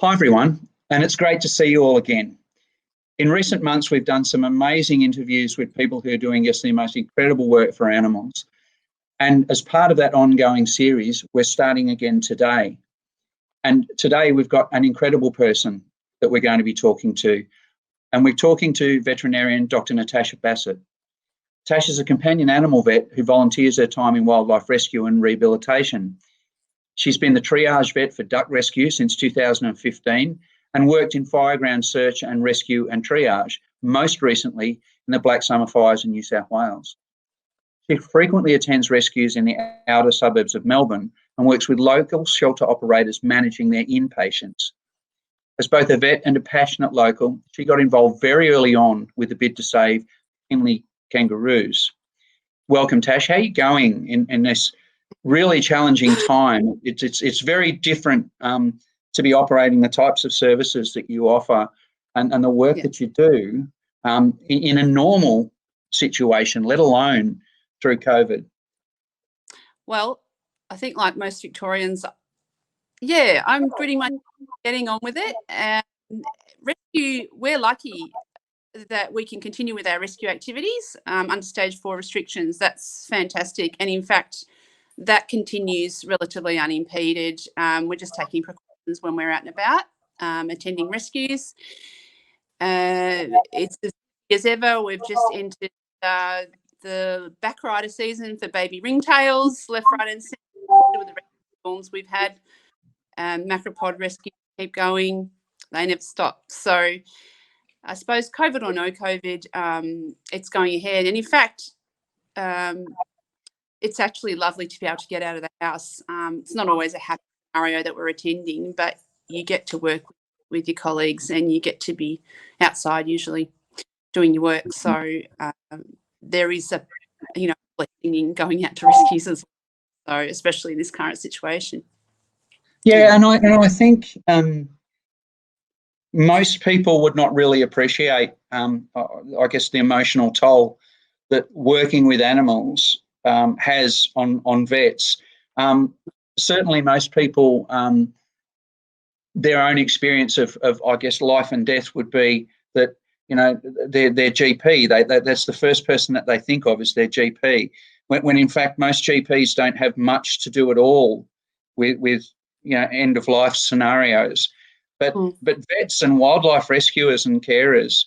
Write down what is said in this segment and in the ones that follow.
Hi everyone, and it's great to see you all again. In recent months, we've done some amazing interviews with people who are doing just the most incredible work for animals. And as part of that ongoing series, we're starting again today. And today we've got an incredible person that we're going to be talking to. And we're talking to veterinarian Dr Tash Bassett. Tash is a companion animal vet who volunteers her time in wildlife rescue and rehabilitation. She's been the triage vet for duck rescue since 2015 and worked in fireground search and rescue and triage, most recently in the Black Summer fires in New South Wales. She frequently attends rescues in the outer suburbs of Melbourne and works with local shelter operators managing their inpatients. As both a vet and a passionate local, she got involved very early on with the bid to save Henley Kangaroos. Welcome, Tash. How are you going in this really challenging time? It's very different to be operating the types of services that you offer and the work that you do in a normal situation, let alone through COVID. Well, I think like most Victorians, I'm pretty much getting on with it. And rescue, we're lucky that we can continue with our rescue activities under stage 4 restrictions. That's fantastic. And in fact, that continues relatively unimpeded. We're just taking precautions when we're out and about, attending rescues. It's as busy as ever. We've just entered the back rider season for baby ringtails, left, right and centre with the storms we've had. Macropod rescues keep going. They never stop. So I suppose COVID or no COVID, it's going ahead. And in fact, it's actually lovely to be able to get out of the house. It's not always a happy scenario that we're attending, but you get to work with your colleagues and you get to be outside usually doing your work. So there is a, blessing in going out to rescues as well, so especially in this current situation. Yeah, and I think most people would not really appreciate, I guess, the emotional toll that working with animals has on vets. Certainly most people, their own experience of I guess life and death would be that their GP, that's the first person that they think of as their GP, when in fact most GPs don't have much to do at all with end of life scenarios. But vets and wildlife rescuers and carers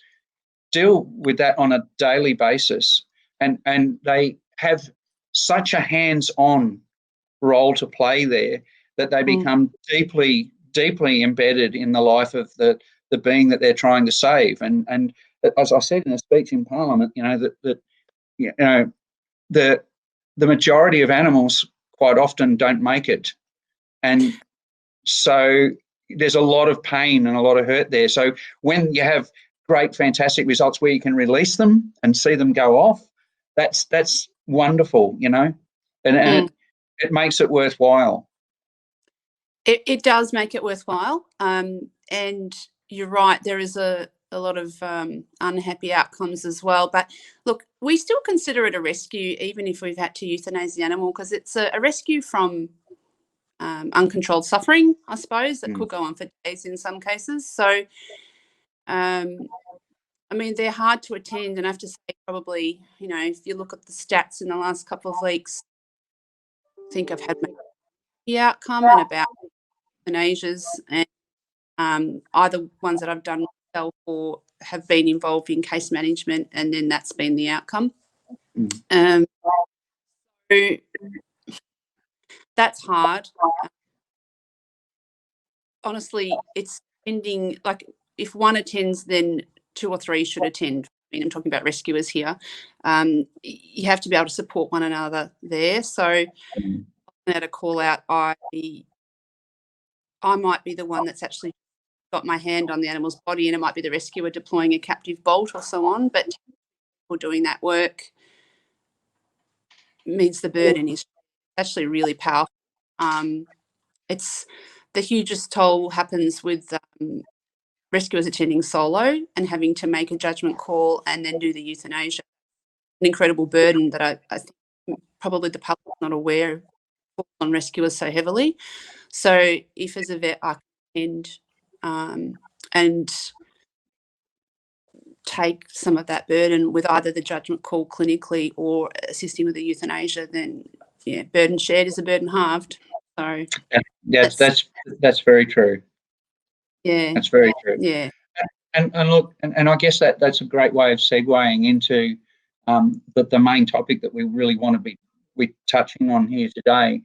deal with that on a daily basis, and they have such a hands-on role to play there that they become deeply embedded in the life of the being that they're trying to save. And as I said in a speech in Parliament, the majority of animals quite often don't make it, and so there's a lot of pain and a lot of hurt there. So when you have great, fantastic results where you can release them and see them go off, that's wonderful, and it makes it worthwhile. It does make it worthwhile. And you're right, there is a lot of unhappy outcomes as well. But look, we still consider it a rescue, even if we've had to euthanize the animal, because it's a rescue from uncontrolled suffering, I suppose, that could go on for days in some cases. So, they're hard to attend, and I have to say probably, if you look at the stats in the last couple of weeks, I think I've had the outcome and about euthanasias, and either ones that I've done myself or have been involved in case management, and then that's been the outcome. So that's hard. Honestly, it's ending, like if one attends, then 2 or 3 should attend. I'm talking about rescuers here. You have to be able to support one another there. So at a call out, I might be the one that's actually got my hand on the animal's body, and it might be the rescuer deploying a captive bolt or so on, but people doing that work means the burden is actually really powerful. It's the hugest toll happens with rescuers attending solo and having to make a judgment call and then do the euthanasia. An incredible burden that I think probably the public's not aware of on rescuers so heavily. So if as a vet I can attend and take some of that burden with either the judgment call clinically or assisting with the euthanasia, then yeah, burden shared is a burden halved. So that's very true. Yeah, that's very true. Yeah, and look, and I guess that's a great way of segueing into the main topic that we really want to be touching on here today,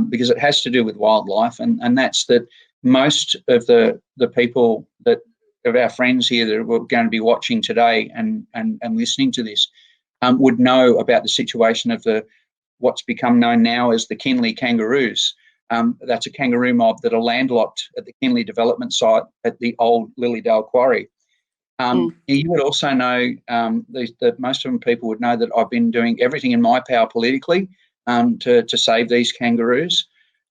because it has to do with wildlife, and that's that most of the people that of our friends here that are going to be watching today and listening to this would know about the situation of what's become known now as the Kinley Kangaroos. That's a kangaroo mob that are landlocked at the Kinley development site at the old Lilydale Quarry. You would also know that most of them people would know that I've been doing everything in my power politically to save these kangaroos.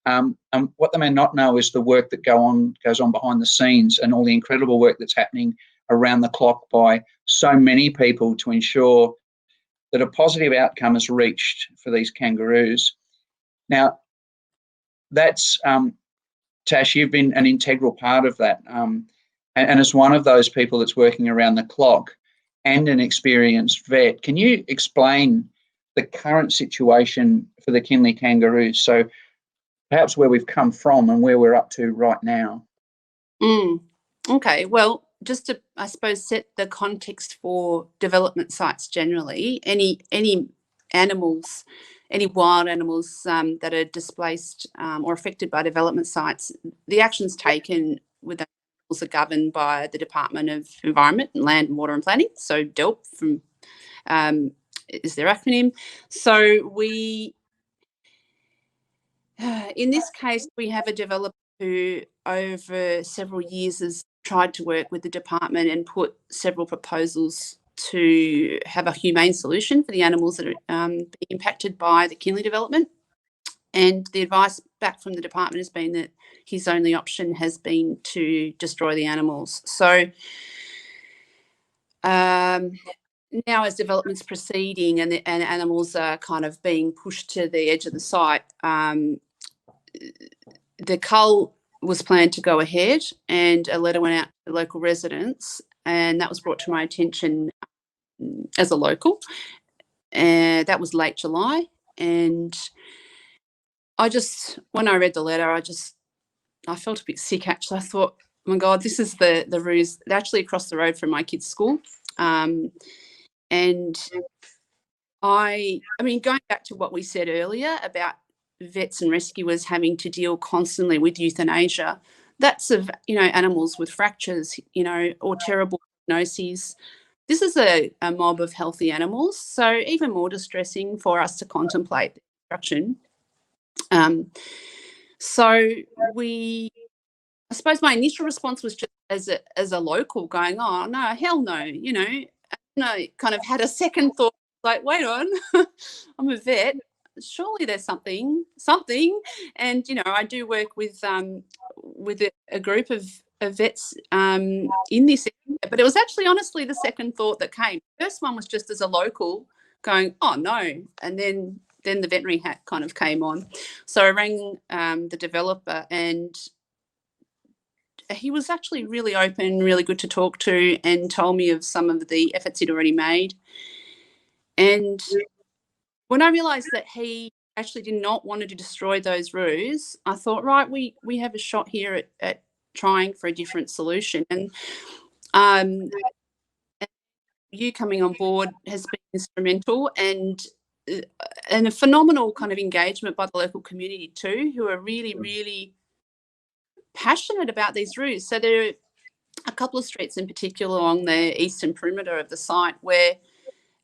And what they may not know is the work that goes on behind the scenes, and all the incredible work that's happening around the clock by so many people to ensure that a positive outcome is reached for these kangaroos. Now, that's Tash, you've been an integral part of that, and as one of those people that's working around the clock and an experienced vet, can you explain the current situation for the Kinley Kangaroos? So perhaps where we've come from and where we're up to right now. Okay, well, just to, I suppose, set the context for development sites generally, any animals, any wild animals that are displaced or affected by development sites, the actions taken with those animals are governed by the Department of Environment, Land, Water and Planning, so DELP from is their acronym. So we, in this case, we have a developer who over several years has tried to work with the department and put several proposals to have a humane solution for the animals that are being impacted by the Kinley development. And the advice back from the department has been that his only option has been to destroy the animals. So now as development's proceeding and animals are kind of being pushed to the edge of the site, the cull was planned to go ahead, and a letter went out to local residents, and that was brought to my attention as a local. And that was late July. And when I read the letter, I felt a bit sick, actually. I thought, oh my God, this is the ruse. They're actually across the road from my kids' school. And I mean, going back to what we said earlier about vets and rescuers having to deal constantly with euthanasia, that's of, animals with fractures, or terrible diagnoses. This is a mob of healthy animals, so even more distressing for us to contemplate the destruction. So I suppose my initial response was just as a local going, oh no, hell no, and I kind of had a second thought, like, wait on, I'm a vet, surely there's something. And I do work with a group of vets in this area, but it was actually honestly the second thought that came. The first one was just as a local going, oh no, and then the veterinary hat kind of came on. So I rang the developer, and he was actually really open, really good to talk to, and told me of some of the efforts he'd already made. And when I realised that he actually did not want to destroy those roos, I thought, right, we have a shot here at trying for a different solution. And you coming on board has been instrumental, and a phenomenal kind of engagement by the local community too, who are really, really passionate about these roos. So there are a couple of streets in particular along the eastern perimeter of the site where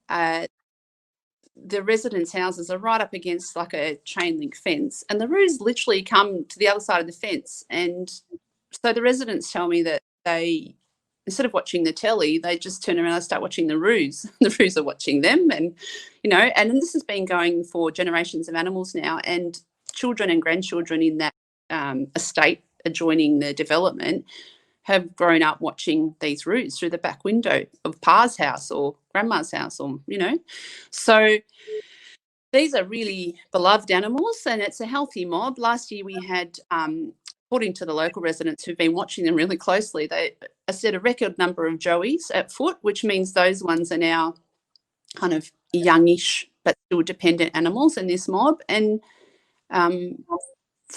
the residents' houses are right up against like a chain link fence, and the roos literally come to the other side of the fence. And so the residents tell me that they, instead of watching the telly, they just turn around and start watching the roos. The roos are watching them, and and this has been going for generations of animals now, and children and grandchildren in that estate adjoining the development have grown up watching these roos through the back window of Pa's house or Grandma's house, or so these are really beloved animals, and it's a healthy mob. Last year we had according to the local residents who've been watching them really closely, they set a record number of joeys at foot, which means those ones are now kind of youngish but still dependent animals in this mob. And from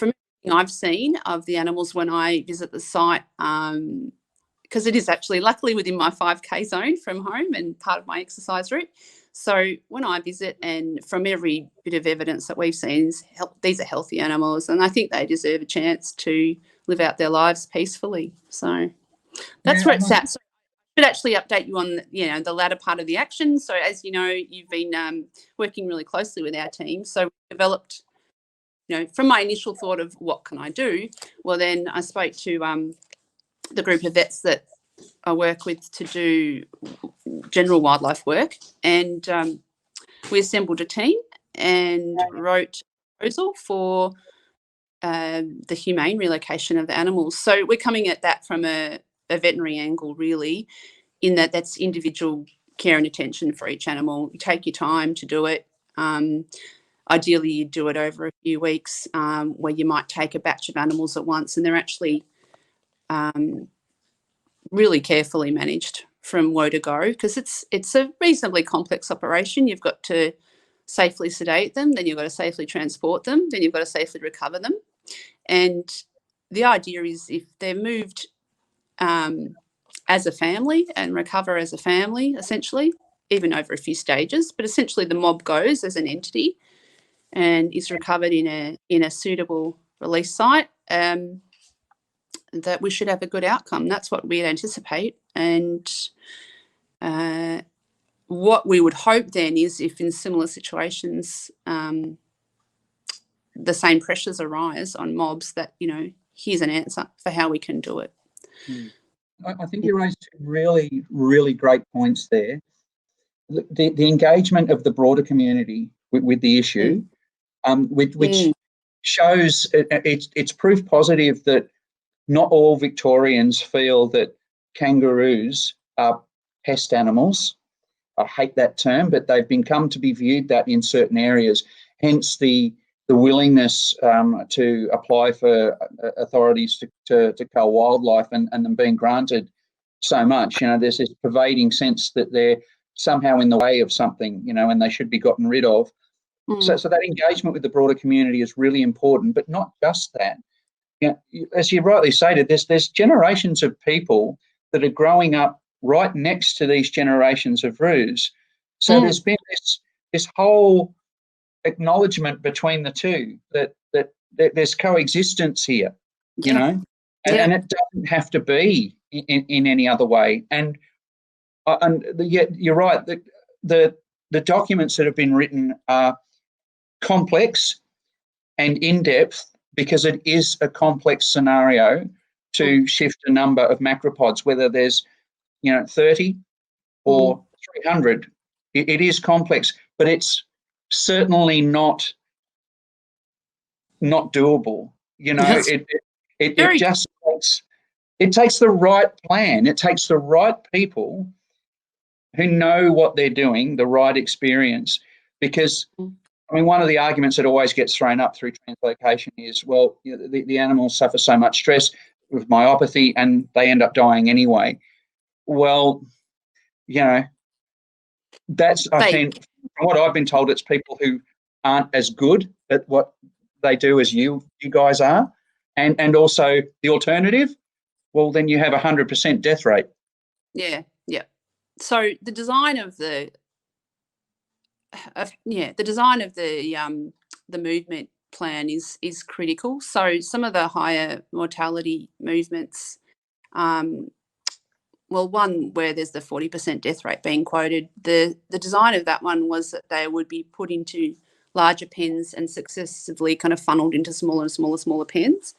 everything I've seen of the animals when I visit the site, because it is actually luckily within my 5K zone from home and part of my exercise route. So when I visit, and from every bit of evidence that we've seen, these are healthy animals, and I think they deserve a chance to live out their lives peacefully. So that's where it's at. So I should actually update you on, the latter part of the action. So as you know, you've been working really closely with our team. So we developed, from my initial thought of what can I do, well, then I spoke to the group of vets that I work with to do general wildlife work, and we assembled a team and wrote a proposal for the humane relocation of the animals. So we're coming at that from a veterinary angle, really, in that that's individual care and attention for each animal. You take your time to do it. Ideally, you do it over a few weeks, where you might take a batch of animals at once, and they're actually really carefully managed from woe to go, because it's a reasonably complex operation. You've got to safely sedate them, then you've got to safely transport them, then you've got to safely recover them. And the idea is if they're moved as a family and recover as a family, essentially, even over a few stages, but essentially the mob goes as an entity and is recovered in a suitable release site, that we should have a good outcome. That's what we'd anticipate. And what we would hope then is, if in similar situations the same pressures arise on mobs, that, here's an answer for how we can do it. I think you raised two really, really great points there. The engagement of the broader community with the issue, which shows it's proof positive that not all Victorians feel that kangaroos are pest animals. I hate that term, but they've come to be viewed that in certain areas. Hence the willingness to apply for authorities to cull wildlife and them being granted so much. There's this pervading sense that they're somehow in the way of something, and they should be gotten rid of. So that engagement with the broader community is really important, but not just that. As you rightly stated, there's generations of people that are growing up right next to these generations of roos. So there's been this whole acknowledgement between the two that there's coexistence here, and it doesn't have to be in any other way. And you're right, the documents that have been written are complex and in-depth, because it is a complex scenario to shift a number of macropods, whether there's 30 or 300. It is complex, but it's certainly not doable. It takes the right plan. It takes the right people who know what they're doing, the right experience. Because one of the arguments that always gets thrown up through translocation is, well, the animals suffer so much stress with myopathy and they end up dying anyway. Well, that's, I think, from what I've been told, it's people who aren't as good at what they do as you guys are. And also the alternative, well, then you have 100% death rate. Yeah. So the design of the movement plan is critical. So some of the higher mortality movements, one where there's the 40% death rate being quoted, the design of that one was that they would be put into larger pens and successively kind of funneled into smaller and smaller pens.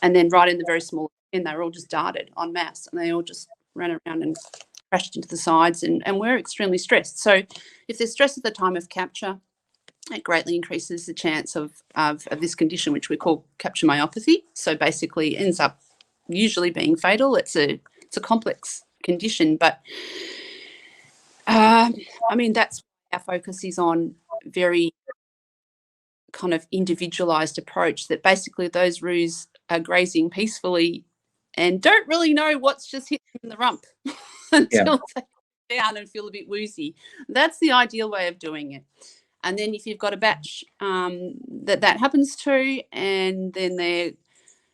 And then right in the very small pen, they were all just darted en masse, and they all just ran around and crashed into the sides and were extremely stressed. So if there's stress at the time of capture, it greatly increases the chance of this condition, which we call capture myopathy. So basically ends up usually being fatal. It's a complex condition, but that's our focus is on very kind of individualized approach, that basically those roos are grazing peacefully and don't really know what's just hit them in the rump until they go down and feel a bit woozy. That's the ideal way of doing it. And then if you've got a batch that happens to, and then they're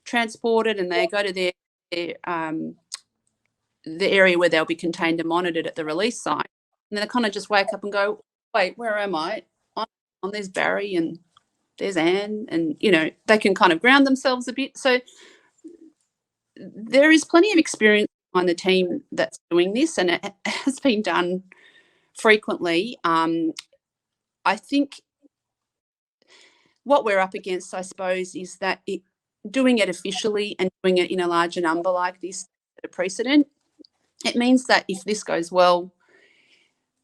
transported and they go to their the area where they'll be contained and monitored at the release site, and then they kind of just wake up and go, wait, where am I? There's Barry and there's Anne, and they can kind of ground themselves a bit. So there is plenty of experience on the team that's doing this, and it has been done frequently. I think what we're up against, I suppose, is that doing it officially and doing it in a larger number like this, a precedent, it means that if this goes well,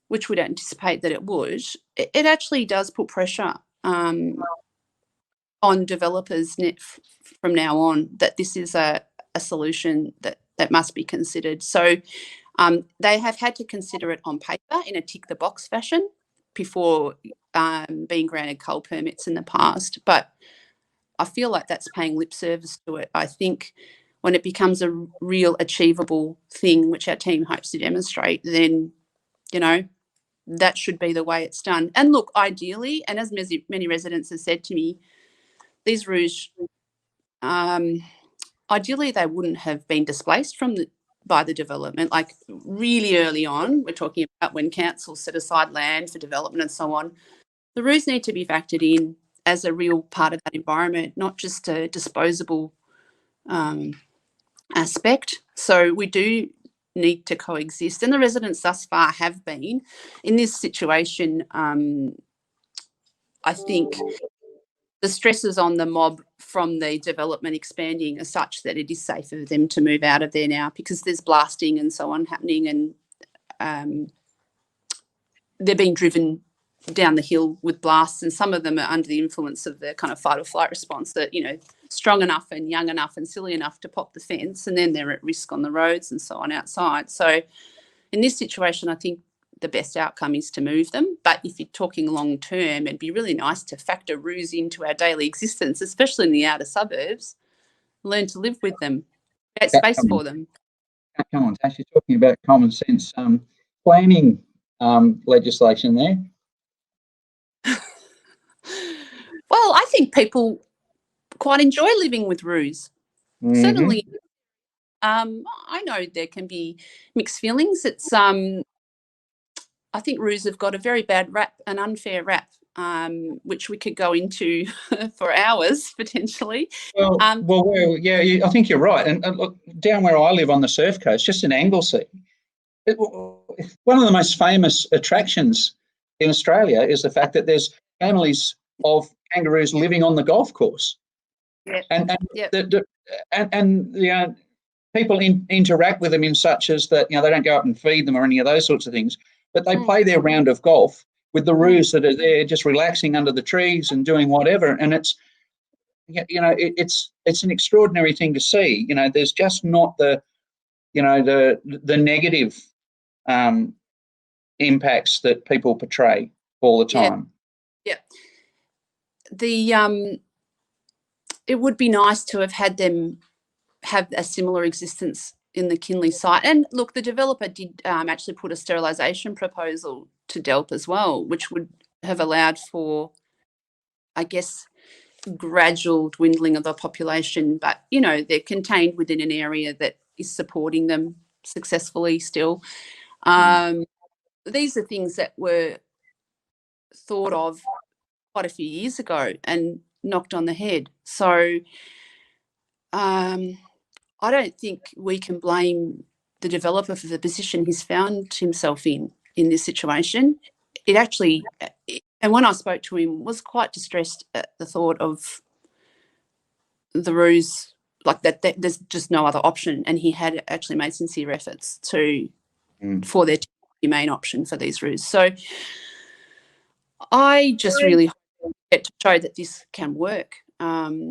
which we don't anticipate that it would, it actually does put pressure on developers from now on, that this is a solution that must be considered. So they have had to consider it on paper in a tick the box fashion before being granted coal permits in the past. But I feel like that's paying lip service to it. I think when it becomes a real achievable thing, which our team hopes to demonstrate, then, that should be the way it's done. And look, ideally, and as many residents have said to me, these roos, ideally they wouldn't have been displaced by the development. Like really early on, we're talking about when councils set aside land for development and so on, the roos need to be factored in as a real part of that environment, not just a disposable aspect. So we do need to coexist, and the residents thus far have been. In this situation, I think the stresses on the mob from the development expanding are such that it is safe for them to move out of there now, because there's blasting and so on happening, and they're being driven down the hill with blasts, and some of them are under the influence of the kind of fight or flight response that, strong enough and young enough and silly enough to pop the fence, and then they're at risk on the roads and so on outside. So in this situation, I think the best outcome is to move them. But if you're talking long term, it'd be really nice to factor roos into our daily existence, especially in the outer suburbs. Learn to live with them, create space for them. Come on, Tash, you're talking about common sense planning legislation there. Well, I think people quite enjoy living with roos. Mm-hmm. Certainly, I know there can be mixed feelings. It's I think roos have got a very bad rap, an unfair rap, which we could go into for hours potentially. Well, yeah, I think you're right. And look, down where I live on the surf coast, just in Anglesey, one of the most famous attractions in Australia is the fact that there's families of kangaroos living on the golf course. Yep. And people interact with them in such as that, they don't go up and feed them or any of those sorts of things, but they play their round of golf with the roos that are there just relaxing under the trees and doing whatever. And it's an extraordinary thing to see. There's just not the negative impacts that people portray all the time. Yeah. It would be nice to have had them have a similar existence in the Kinley site. And look, the developer did actually put a sterilisation proposal to DELP as well, which would have allowed for, I guess, gradual dwindling of the population. But, they're contained within an area that is supporting them successfully still. These are things that were thought of quite a few years ago and knocked on the head. So I don't think we can blame the developer for the position he's found himself in this situation. It actually, and when I spoke to him, was quite distressed at the thought of the roos, like that there's just no other option, and he had actually made sincere efforts for there to be a main option for these roos. So I just really hope to show that this can work. But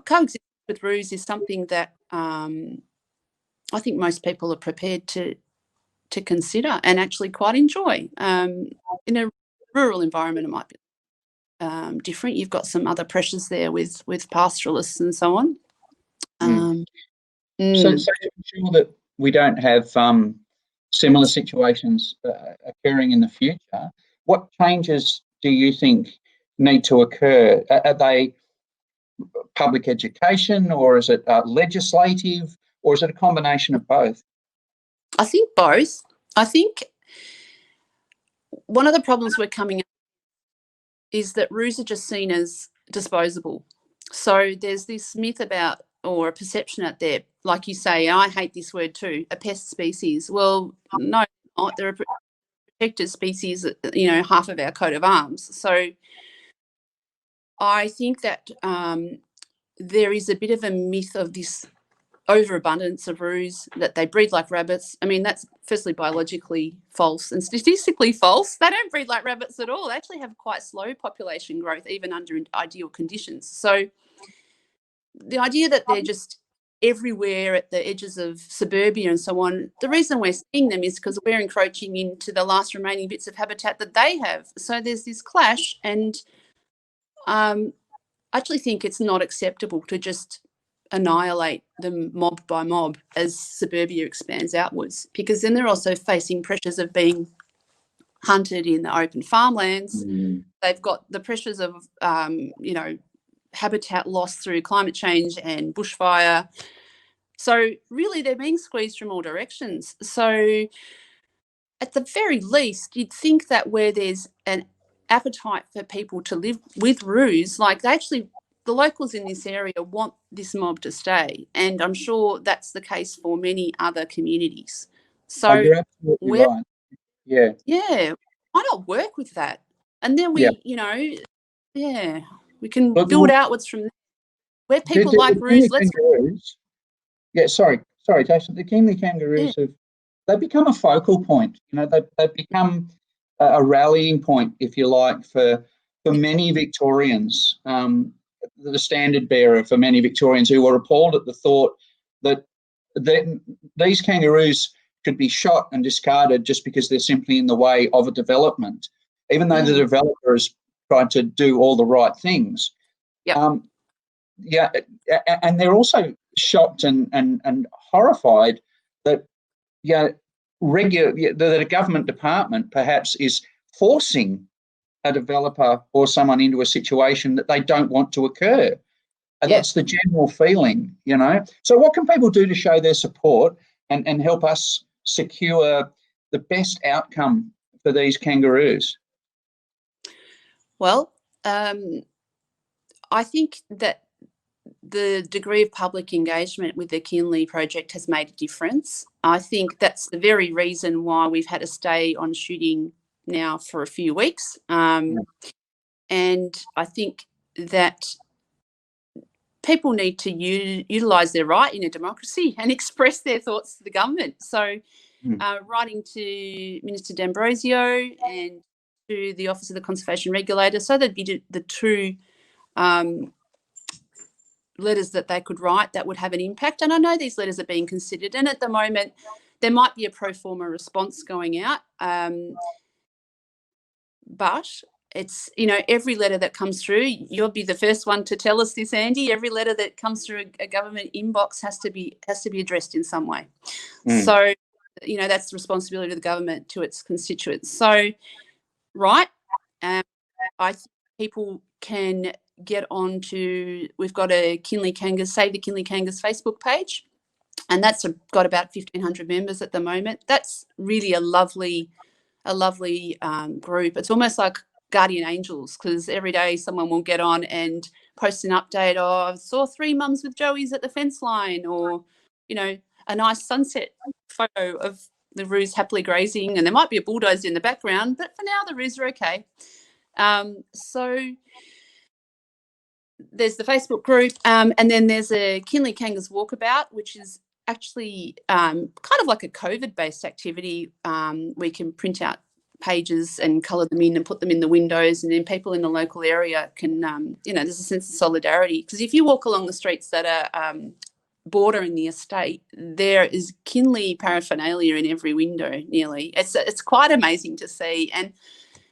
coexistence with roos is something that I think most people are prepared to consider and actually quite enjoy. In a rural environment, it might be different. You've got some other pressures there with pastoralists and so on. So to ensure that we don't have similar situations occurring in the future, what changes do you think need to occur? Are they public education, or is it legislative, or is it a combination of both? I think both. I think one of the problems we're coming up is that roos are just seen as disposable. So there's this myth about, or a perception out there, like you say, I hate this word too, a pest species. Well, no, not. They're a protected species, half of our coat of arms. So I think that there is a bit of a myth of this overabundance of roos, that they breed like rabbits. I mean, that's firstly biologically false and statistically false. They don't breed like rabbits at all. They actually have quite slow population growth, even under ideal conditions. So the idea that they're just everywhere at the edges of suburbia and so on, the reason we're seeing them is because we're encroaching into the last remaining bits of habitat that they have. So there's this clash, and I actually think it's not acceptable to just annihilate them mob by mob as suburbia expands outwards, because then they're also facing pressures of being hunted in the open farmlands. They've got the pressures of habitat loss through climate change and bushfire. So really they're being squeezed from all directions. So at the very least, you'd think that where there's an appetite for people to live with roos, like the locals in this area want this mob to stay. And I'm sure that's the case for many other communities. So you're absolutely right. Yeah, why not work with that? And then we can build outwards from there. Where people like roos, kangaroos. Sorry, Jason. The Kingly kangaroos they've become a focal point. They've become a rallying point, if you like, for many Victorians. The standard bearer for many Victorians who were appalled at the thought that these kangaroos could be shot and discarded just because they're simply in the way of a development, even though the developer has tried to do all the right things. And they're also shocked and horrified that that a government department perhaps is forcing a developer or someone into a situation that they don't want to occur. And that's the general feeling, So what can people do to show their support and help us secure the best outcome for these kangaroos? Well, I think that the degree of public engagement with the Kinley project has made a difference. I think that's the very reason why we've had a stay on shooting now for a few weeks. And I think that people need to utilise their right in a democracy and express their thoughts to the government. So writing to Minister D'Ambrosio and to the Office of the Conservation Regulator, so that'd be the two letters that they could write that would have an impact. And I know these letters are being considered, and at the moment there might be a pro forma response going out. But it's, every letter that comes through, you'll be the first one to tell us this, Andy, every letter that comes through a government inbox has to be addressed in some way. So, that's the responsibility of the government to its constituents. So, I think people can get on to, we've got a Kinley Kangas, Save the Kinley Kangas Facebook page, and that's got about 1,500 members at the moment. That's really a lovely group. It's almost like guardian angels, because every day someone will get on and post an update of, I saw 3 mums with joeys at the fence line, or, a nice sunset photo of the roos happily grazing, and there might be a bulldozer in the background, but for now the roos are okay. So there's the Facebook group, and then there's a Kinley Kangas walkabout, which is actually kind of like a COVID-based activity. We can print out pages and colour them in and put them in the windows, and then people in the local area can, there's a sense of solidarity. Because if you walk along the streets that are bordering the estate, there is Kinley paraphernalia in every window nearly. It's quite amazing to see, and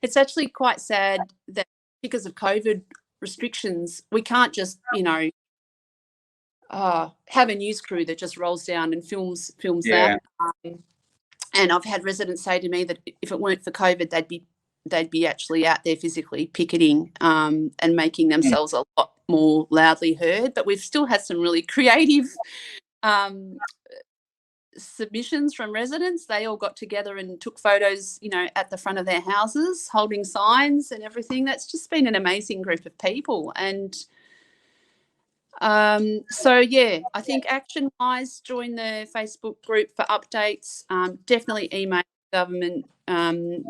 it's actually quite sad that because of COVID restrictions, we can't just, have a news crew that just rolls down and films Yeah. that. And I've had residents say to me that if it weren't for COVID, they'd be actually out there physically picketing and making themselves a lot more loudly heard. But we've still had some really creative submissions from residents. They all got together and took photos, at the front of their houses, holding signs and everything. That's just been an amazing group of people. And I think action-wise, join the Facebook group for updates. Definitely email government.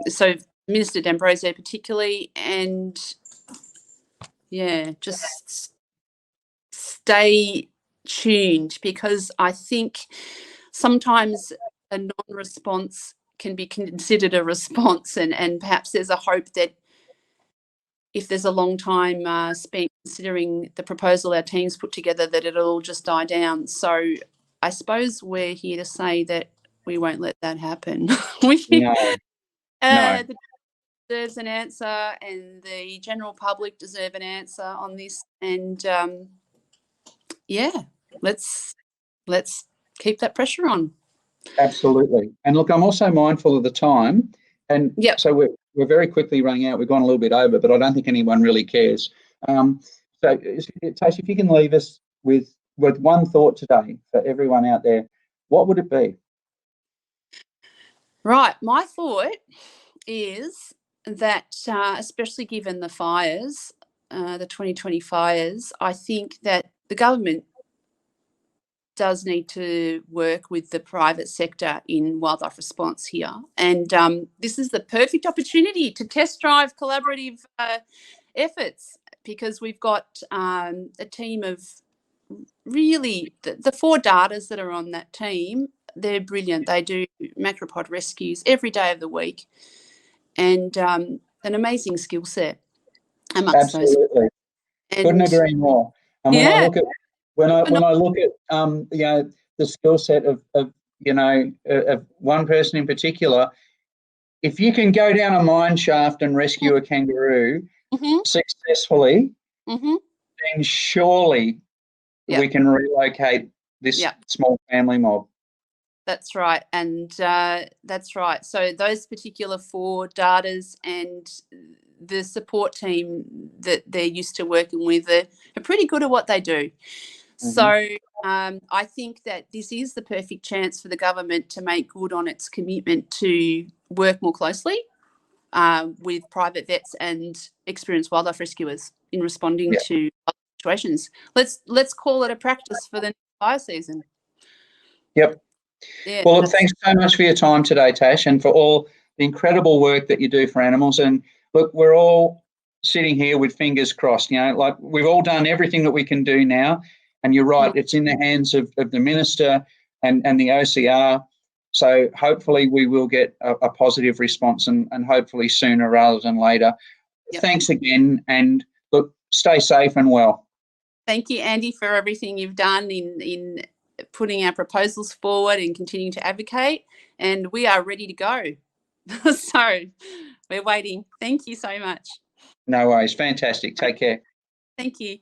So Minister D'Ambrosio particularly, and just stay tuned, because I think sometimes a non-response can be considered a response, and perhaps there's a hope that if there's a long time spent considering the proposal our team's put together, that it'll all just die down. So I suppose we're here to say that we won't let that happen. No. The deserves an answer, and the general public deserve an answer on this. And let's keep that pressure on. Absolutely. And look, I'm also mindful of the time, and so we're very quickly running out. We've gone a little bit over, but I don't think anyone really cares. So, Tash, if you can leave us with one thought today for everyone out there, what would it be? Right. My thought is that, especially given the fires, the 2020 fires, I think that the government does need to work with the private sector in wildlife response here. And this is the perfect opportunity to test drive collaborative efforts, because we've got a team of really, the 4 darters that are on that team, they're brilliant. They do macropod rescues every day of the week, and an amazing skill set amongst those. Absolutely. Couldn't agree more. And when I look at the skill set of one person in particular, if you can go down a mine shaft and rescue a kangaroo successfully, then surely we can relocate this small family mob. That's right. And that's right. So those particular 4 darters and the support team that they're used to working with are pretty good at what they do. So I think that this is the perfect chance for the government to make good on its commitment to work more closely with private vets and experienced wildlife rescuers in responding to situations. Let's call it a practice for the next fire season. Yep. Yeah, well, look, thanks so much for your time today, Tash, and for all the incredible work that you do for animals. And look, we're all sitting here with fingers crossed, like we've all done everything that we can do now. And you're right, it's in the hands of the minister and the OCR. So hopefully we will get a positive response, and hopefully sooner rather than later. Thanks again, and look, stay safe and well. Thank you, Andy, for everything you've done in putting our proposals forward and continuing to advocate, and we are ready to go. So we're waiting. Thank you so much. No worries. Fantastic. Take care. Thank you.